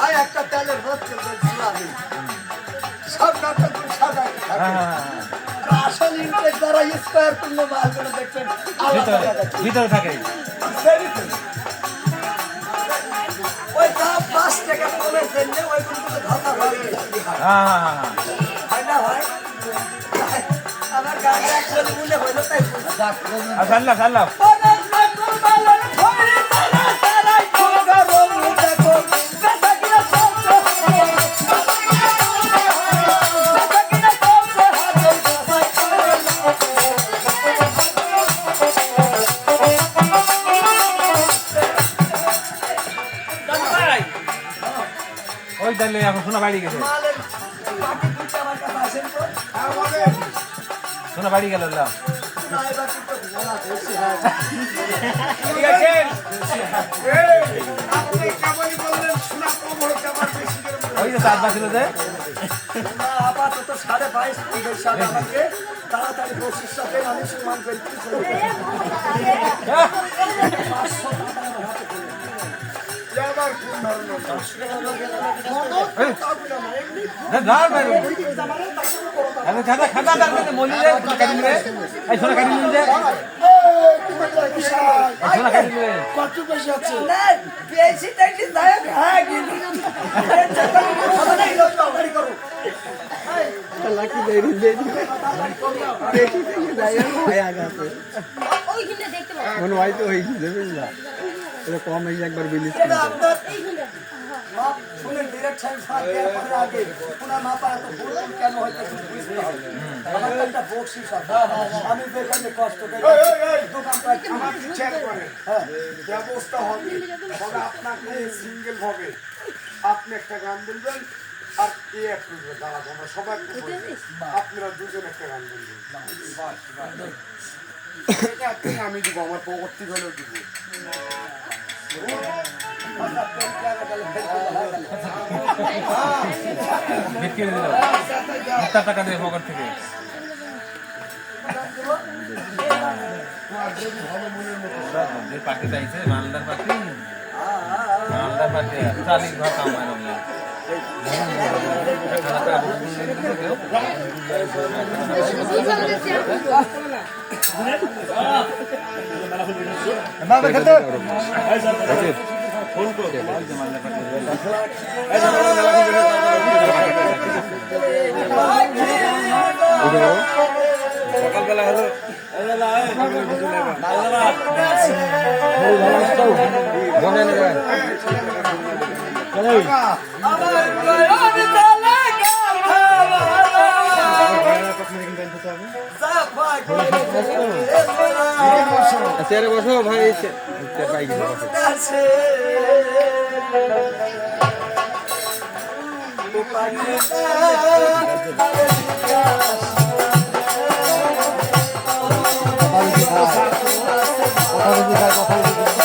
ভাই একটা তেলের বোতল সব নাটক সাদা আসল ইন্টারেস্ট দ্বারা স্কোয়ার পূর্ণ মালগুলো দেখবেন ভিতরে থাকে ওই দাম 5 টাকা কমে ফেললে ওইগুলো ধাতা হয় না ভাই আমার গাড়ি একসাথে মূল্য হইল তাই সাল্লাহ সাল্লাহ ওই তাহলে এখন সোনা বাড়ি গেছে সোনা বাড়ি গেল ওই যে 7 বাঁচল যে আপাতত 22.5 সালে আমাকে তাড়াতাড়ি বসির সাথে আমি সম্মান করতে কত পয়সা আছে বেশি টাইটি যায় হ্যাঁ কিন্তু লাকি দেরি দেরি বেশি টাইটি যায় আয়া গেছে ওইখানে দেখতে পাবো মনে হয় তো হইছে বুঝলা এটা কম হইছে একবার বিলিস এটা আপনার মাপ শুনে ডাইরেক্ট সাইজ ফাট দেওয়ার পরে আগে পুনা মাপা এত ভুল কেন হইছে বুঝতে হবে আমার একটা বকশিশ আছে আমি যেখানে কষ্ট করি দোকান পাই আমার চেক করে হ্যাঁ ব্যবস্থা হবে তবে আপনাকে সিঙ্গেল হবে আপনি একটা গান বলবেন আর কে এক করবে দাঁড়া আমরা সবাই আপনারা দুজন একটা গান বলবেন বাস এটা আপনি আমি দিব আমার পরবর্তী হলেও দিব টাকা দিয়ে পকেট থেকে পাখি চাইছে মালদার পাখি চালিশ ঘর কামায় সকালবেলা হলো চেয়ারে বসো ভাই পাই কথা